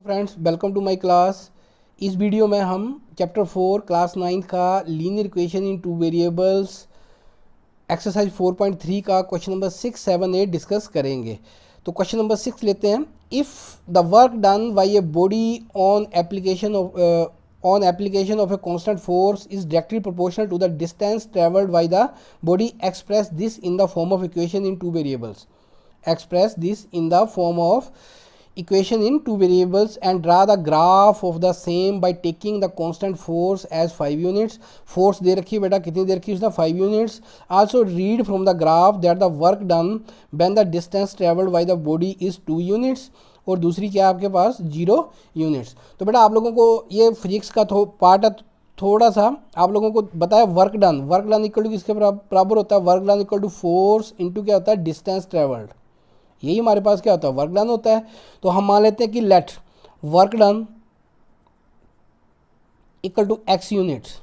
Friends, welcome to my class. इस video में हम चैप्टर 4 क्लास 9 का linear equation in two variables exercise 4.3 का क्वेश्चन नंबर 6, 7, 8 डिस्कस करेंगे। तो क्वेश्चन नंबर 6 लेते हैं। If the work done by a body on application of a constant force is directly proportional to the distance travelled by the body, express this in the form of equation in two variables. express this in the form of equation in two variables and draw the graph of the same by taking the constant force as 5 units. force दे रखी है बेटा, कितनी दे रखी है उसने 5 units. also read from the graph that the work done when the distance traveled by the body is 2 units. और दूसरी क्या है आपके पास 0 यूनिट्स। तो बेटा आप लोगों को ये फिजिक्स का पार्ट है, थोड़ा सा आप लोगों को बताया वर्क डन इक्वल टू किसके बराबर होता है, work done equal to force into क्या होता है डिस्टेंस ट्रेवल्ड। यही हमारे पास क्या होता है वर्क डन होता है। तो हम मान लेते हैं कि let work done equal to x units.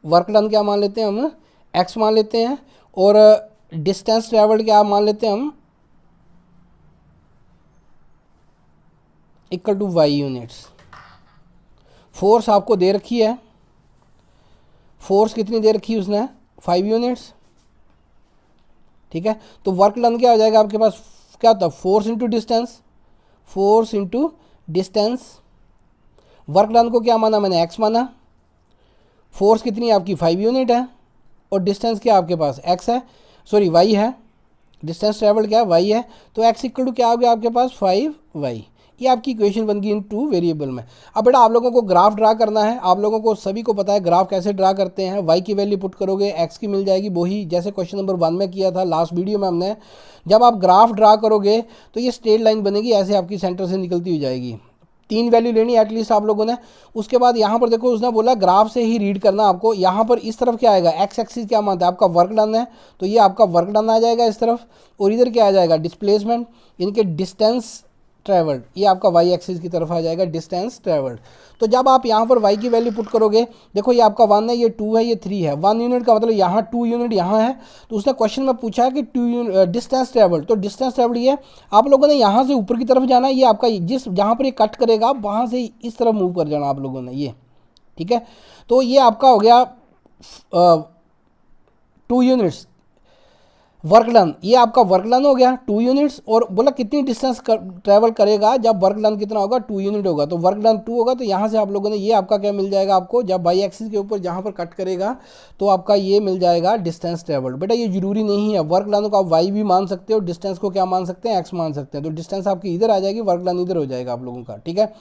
Work done क्या मान लेते हैं हम, एक्स मान लेते हैं, और डिस्टेंस ट्रेवल्ड क्या मान लेते हैं हम equal to y units. Force आपको दे रखी है, फोर्स कितनी दे रखी है उसने 5 यूनिट्स, ठीक है। तो वर्क डन क्या हो जाएगा आपके पास, क्या होता है force into distance. Work done को क्या माना मैंने एक्स माना, फोर्स कितनी है आपकी 5 यूनिट है, और डिस्टेंस क्या आपके पास एक्स है, सॉरी वाई है, डिस्टेंस ट्रेवल क्या है वाई है। तो एक्स इक्वल टू क्या हो गया आपके पास 5y। ये आपकी इक्वेशन बन गई इन टू वेरिएबल में। अब बेटा आप लोगों को ग्राफ ड्रा करना है, आप लोगों को सभी को पता है ग्राफ कैसे ड्रा करते हैं। y की वैल्यू पुट करोगे x की मिल जाएगी, वही जैसे क्वेश्चन नंबर 1 में किया था लास्ट वीडियो में हमने। जब आप ग्राफ ड्रा करोगे तो ये स्ट्रेट लाइन बनेगी, ऐसे आपकी सेंटर से निकलती हुई जाएगी। 3 वैल्यू लेनी एटलीस्ट आप लोगों ने। उसके बाद यहाँ पर देखो उसने बोला ग्राफ से ही रीड करना आपको। यहाँ पर इस तरफ क्या आएगा, एक्स एक्सिस क्या मानता है आपका वर्क डन है, तो ये आपका वर्क डन आ जाएगा इस तरफ, और इधर क्या आ जाएगा डिस्प्लेसमेंट, इनके डिस्टेंस ट्रेवल्ड, ये आपका वाई एक्सिस की तरफ आ जाएगा डिस्टेंस ट्रेवल्ड। तो जब आप यहाँ पर वाई की वैल्यू पुट करोगे, देखो ये आपका 1 है, ये 2 है, ये 3 है। 1 यूनिट का मतलब यहाँ 2 यूनिट यहाँ है। तो उसने क्वेश्चन में पूछा है कि 2 यूनिट डिस्टेंस ट्रेवल्ड, तो डिस्टेंस ट्रेवल्ड ये आप लोगों ने यहाँ से ऊपर की तरफ जाना है, ये आपका जिस जहाँ पर ये कट करेगा वहाँ से इस तरफ मूव कर जाना आप लोगों ने, ये ठीक है। तो ये आपका हो गया 2 यूनिट्स वर्क डन, ये आपका वर्क डन हो गया 2 यूनिट्स। और बोला कितनी डिस्टेंस ट्रैवल करेगा जब वर्क डन कितना होगा 2 यूनिट होगा, तो वर्क डन 2 होगा। तो यहाँ से आप लोगों ने ये आपका क्या मिल जाएगा आपको, जब बाई एक्सिस के ऊपर जहाँ पर कट करेगा तो आपका ये मिल जाएगा डिस्टेंस ट्रैवल्ड। बेटा ये जरूरी नहीं है, वर्क डन को आप वाई भी मान सकते हो, डिस्टेंस को क्या मान सकते हैं एक्स मान सकते हैं। तो डिस्टेंस आपकी इधर आ जाएगी, वर्क डन इधर हो जाएगा आप लोगों का, ठीक है।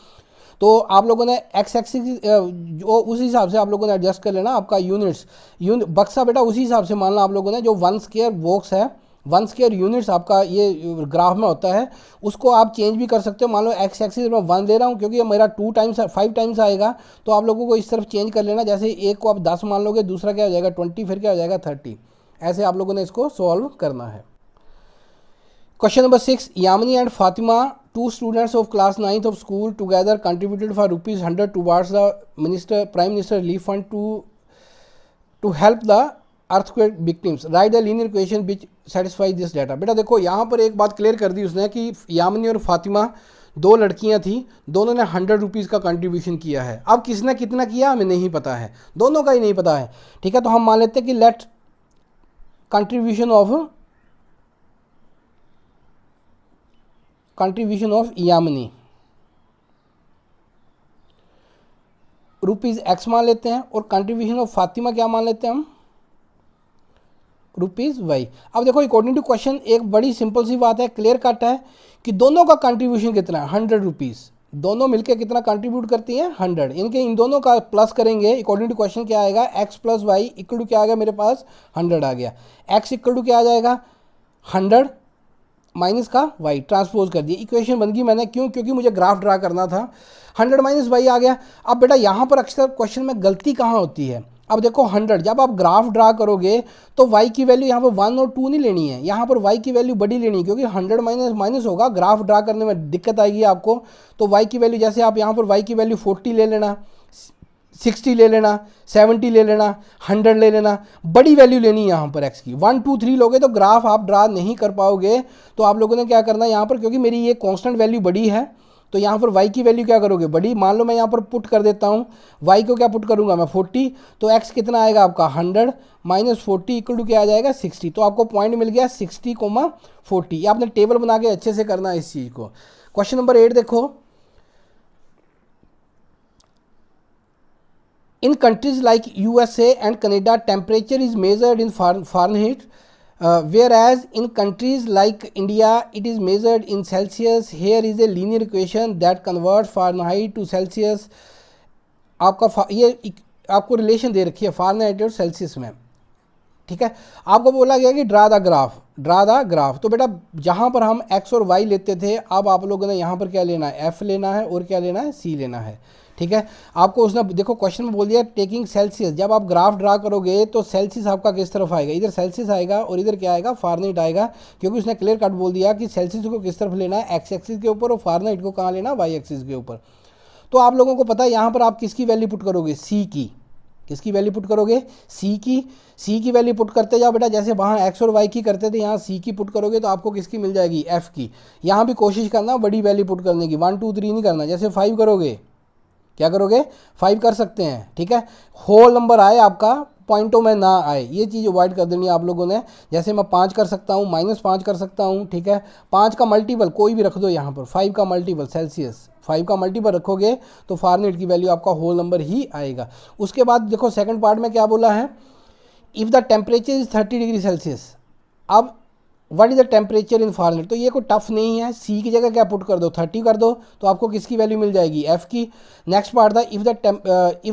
तो आप लोगों ने एक्स एक्सिस जो उस हिसाब से आप लोगों ने एडजस्ट कर लेना आपका यूनिट्स बक्सा बेटा उसी हिसाब से मानना आप लोगों ने। जो 1 स्क्वायर बॉक्स है, 1 स्क्वायर यूनिट्स आपका ये ग्राफ में होता है, उसको आप चेंज भी कर सकते हो। मान लो एक्स एक्सिस में 1 ले रहा हूँ क्योंकि ये मेरा 5 टाइम्स आएगा, तो आप लोगों को इस तरफ चेंज कर लेना। जैसे एक को आप 10 मान लोगे, दूसरा क्या हो जाएगा 20, फिर क्या हो जाएगा 30। ऐसे आप लोगों ने इसको सॉल्व करना है। Question number 6, Yamini and Fatima, 2 students of class 9th of school, together contributed for ₹100 towards the prime minister relief fund to help the earthquake victims. Write the linear equation which satisfy this data. बेटा देखो यहाँ पर एक बात clear कर दी उसने कि यामिनी और फातिमा 2 लड़कियाँ थी, दोनों ने ₹100 का कंट्रीब्यूशन किया है। अब किसने कितना किया हमें नहीं पता है, दोनों का ही नहीं पता है, ठीक है। तो हम मान लेते हैं कि let contribution of Yamini ₹X मान लेते हैं, और कंट्रीब्यूशन ऑफ फातिमा क्या मान लेते हैं हम ₹Y। अब देखो अकॉर्डिंग टू क्वेश्चन एक बड़ी सिंपल सी बात है, क्लियर कट है कि दोनों का कंट्रीब्यूशन कितना है ₹100। दोनों मिलकर कितना कंट्रीब्यूट करती हैं 100। इनके इन दोनों का प्लस करेंगे, अकॉर्डिंग टू क्वेश्चन क्या आएगा x plus y equal to क्या आ गया मेरे पास 100 आ गया। x इक्वल टू क्या आ जाएगा 100 माइनस का y, ट्रांसपोज कर दिया, इक्वेशन बन गई। मैंने क्योंकि मुझे ग्राफ ड्रा करना था, 100 माइनस y आ गया। अब बेटा यहाँ पर अक्सर क्वेश्चन में गलती कहाँ होती है, अब देखो 100 जब आप ग्राफ ड्रा करोगे तो y की वैल्यू यहाँ पर 1 और 2 नहीं लेनी है, यहाँ पर y की वैल्यू बड़ी लेनी है, क्योंकि 100 माइनस होगा, ग्राफ ड्रा करने में दिक्कत आएगी आपको। तो y की वैल्यू जैसे आप यहाँ पर y की वैल्यू 40 ले लेना, 60 ले लेना, 70 ले लेना, 100 ले लेना, बड़ी वैल्यू लेनी है यहाँ पर x की। 1 2 3 लोगे तो ग्राफ आप ड्रा नहीं कर पाओगे। तो आप लोगों ने क्या करना है यहाँ पर, क्योंकि मेरी ये कांस्टेंट वैल्यू बड़ी है तो यहाँ पर y की वैल्यू क्या करोगे, बड़ी। मान लो मैं यहाँ पर पुट कर देता हूँ, y को क्या पुट करूँगा मैं 40, तो x कितना आएगा आपका 100 माइनस 40 इक्वल टू क्या आ जाएगा 60। तो आपको पॉइंट मिल गया 60,40। ये आपने टेबल बना के अच्छे से करना है इस चीज़ को। क्वेश्चन नंबर 8 देखो, in countries like USA and Canada temperature is measured in Fahrenheit, whereas in countries like India it is measured in Celsius. Here is a linear equation that converts Fahrenheit to Celsius. आपका ये आपको relation दे रखी है Fahrenheit और Celsius में, ठीक है। आपको बोला गया कि ड्रा द ग्राफ। तो बेटा जहाँ पर हम x और y लेते थे, अब आप लोगों ने यहाँ पर क्या लेना है, f लेना है और क्या लेना है, c लेना है, ठीक है। आपको उसने देखो क्वेश्चन में बोल दिया टेकिंग सेल्सियस। जब आप ग्राफ ड्रा करोगे तो सेल्सियस आपका किस तरफ आएगा, इधर सेल्सियस आएगा और इधर क्या आएगा, फ़ारेनहाइट आएगा, क्योंकि उसने क्लियर कट बोल दिया कि सेल्सियस को किस तरफ लेना है, एक्स एक्सिस के ऊपर, और फ़ारेनहाइट को कहाँ लेना, वाई एक्सिस के ऊपर। तो आप लोगों को पता है यहाँ पर आप किसकी वैल्यू पुट करोगे, सी की। किसकी वैल्यू पुट करोगे, सी की वैल्यू पुट करते जाओ बेटा। जैसे वहाँ एक्स और वाई की करते थे, यहाँ सी की पुट करोगे तो आपको किसकी मिल जाएगी, एफ की। यहाँ भी कोशिश करना बड़ी वैल्यू पुट करने की, 1 2 3 नहीं करना। जैसे 5 करोगे, क्या करोगे, 5 कर सकते हैं, ठीक है। होल नंबर आए आपका, पॉइंटों में ना आए, ये चीज़ अवॉइड कर देनी है आप लोगों ने। जैसे मैं 5 कर सकता हूँ, -5 कर सकता हूँ, ठीक है। 5 का मल्टीपल कोई भी रख दो यहाँ पर, 5 का मल्टीपल सेल्सियस, 5 का मल्टीपल रखोगे तो फ़ारेनहाइट की वैल्यू आपका होल नंबर ही आएगा। उसके बाद देखो सेकंड पार्ट में क्या बोला है, if the temperature is 30 degree Celsius. अब what is the temperature in Fahrenheit, तो ये कोई टफ नहीं है। सी की जगह क्या पुट कर दो, 30 कर दो, तो आपको किसकी वैल्यू मिल जाएगी, एफ़ की। नेक्स्ट पार्ट था, if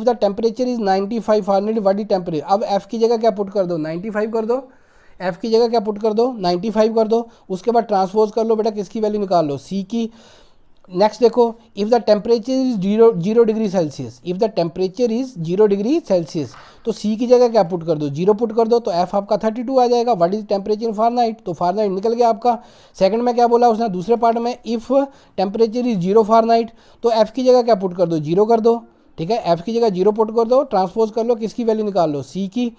the temperature is 95 Fahrenheit, what is temperature. अब एफ़ की जगह क्या पुट कर दो, 95 कर दो, एफ़ की जगह क्या पुट कर दो, 95 कर दो। उसके बाद ट्रांसपोज कर लो बेटा, किसकी वैल्यू निकाल लो, सी की। नेक्स्ट देखो, if the temperature is 0 degree Celsius, if the temperature is 0 degree Celsius, तो सी की जगह क्या पुट कर दो, 0 पुट कर दो, तो एफ आपका 32 आ जाएगा। What is temperature in Fahrenheit, तो फ़ारेनहाइट निकल गया आपका। सेकंड में क्या बोला उसने दूसरे पार्ट में, इफ़ टेम्परेचर इज 0 फ़ारेनहाइट, तो एफ की जगह क्या पुट कर दो, 0 कर दो, ठीक है। एफ की जगह 0 पुट कर दो, ट्रांसपोज कर लो, किसकी वैल्यू निकाल लो, सी की,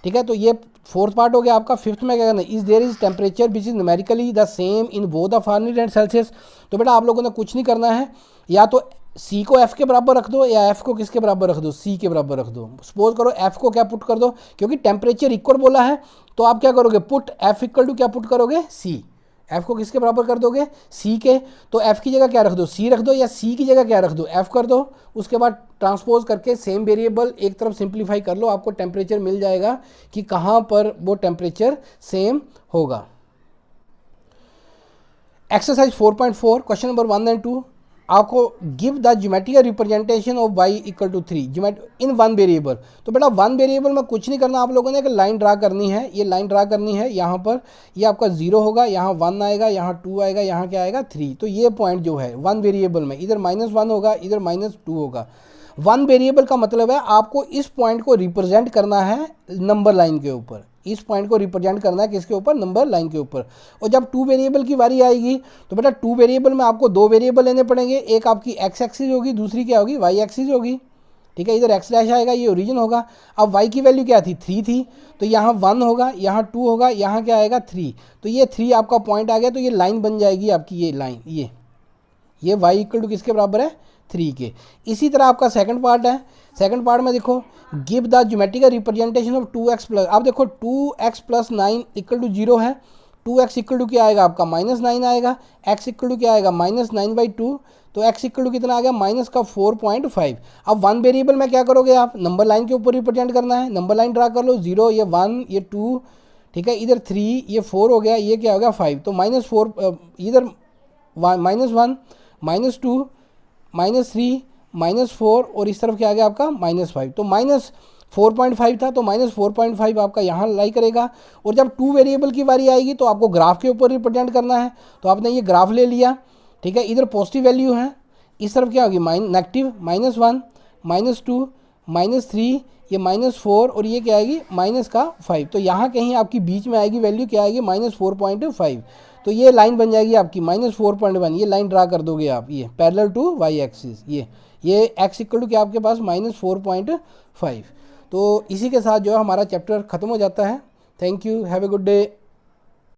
ठीक है। तो ये फोर्थ पार्ट हो गया आपका। फिफ्थ में क्या करना है, is there is temperature which is numerically the same in both the Fahrenheit and Celsius. तो बेटा आप लोगों ने कुछ नहीं करना है, या तो सी को एफ के बराबर रख दो या एफ को किसके बराबर रख दो, सी के बराबर रख दो। सपोज करो एफ को क्या पुट कर दो, क्योंकि टेम्परेचर इक्वल बोला है, तो आप क्या करोगे, पुट एफ इक्वल टू क्या पुट करोगे, सी। एफ को किसके बराबर कर दोगे, सी के, तो एफ की जगह क्या रख दो, सी रख दो, या सी की जगह क्या रख दो, एफ कर दो। उसके बाद ट्रांसपोज करके सेम वेरिएबल एक तरफ सिंप्लीफाई कर लो, आपको टेम्परेचर मिल जाएगा कि कहाँ पर वो टेम्परेचर सेम होगा। एक्सरसाइज 4.4 क्वेश्चन नंबर 1 एंड 2, आपको give the geometrical representation of y equal to 3 in one variable. तो बेटा वन वेरिएबल में कुछ नहीं करना, आप लोगों ने एक लाइन ड्रा करनी है। ये लाइन ड्रा करनी है, यहाँ पर ये आपका 0 होगा, यहाँ 1 आएगा, यहाँ 2 आएगा, यहाँ क्या आएगा 3। तो ये पॉइंट जो है वन वेरिएबल में, इधर -1 होगा, इधर -2 होगा। वन वेरिएबल का मतलब है आपको इस पॉइंट को रिप्रेजेंट करना है नंबर लाइन के ऊपर, इस पॉइंट को रिप्रेजेंट करना है किसके ऊपर, नंबर लाइन के ऊपर। और जब 2 वेरिएबल की बारी आएगी तो बेटा 2 वेरिएबल में आपको 2 वेरिएबल लेने पड़ेंगे, एक आपकी एक्स एक्सिस होगी, दूसरी क्या होगी, वाई एक्सिस होगी, ठीक है। इधर एक्स डैश आएगा, ये ओरिजिन होगा। अब वाई की वैल्यू क्या थी, 3 थी, तो यहाँ 1 होगा, यहाँ 2 होगा, यहाँ क्या आएगा 3। तो ये 3 आपका पॉइंट आ गया, तो ये लाइन बन जाएगी आपकी, ये लाइन, ये वाई इक्वल टू किसके बराबर है, 3 के। इसी तरह आपका सेकंड पार्ट है। सेकंड पार्ट में देखो, give the geometrical representation of 2x plus, अब देखो 2x प्लस 9 इक्वल टू 0 है, 2x इक्वल टू क्या आएगा आपका -9 आएगा, x इक्वल टू क्या आएगा -9/2, तो x इक्वल टू कितना आ गया, माइनस का 4.5। अब वन वेरिएबल में क्या करोगे आप, नंबर लाइन के ऊपर रिप्रेजेंट करना है, नंबर लाइन ड्रा कर लो, 0 ये 1 ये 2, ठीक है, इधर 3 ये 4 हो गया, ये क्या हो गया 5, तो -4 इधर -1 -2 -3 -4 और इस तरफ क्या आ गया आपका -5, तो -4.5 था, तो -4.5 आपका यहाँ लाई करेगा। और जब 2 वेरिएबल की बारी आएगी तो आपको ग्राफ के ऊपर रिप्रेजेंट करना है, तो आपने ये ग्राफ ले लिया, ठीक है। इधर पॉजिटिव वैल्यू है, इस तरफ क्या होगी नेगेटिव, -1 -2 -3, ये -4 और ये क्या आएगी -5। तो यहाँ कहीं आपकी बीच में आएगी वैल्यू, क्या आएगी -4.5। तो ये लाइन बन जाएगी आपकी -4.1। ये लाइन ड्रा कर दोगे आप, ये पैरेलल टू वाई एक्सिस, ये x इक्वल टू क्या आपके पास -4.5। तो इसी के साथ जो है हमारा चैप्टर ख़त्म हो जाता है। Thank you, have a good day.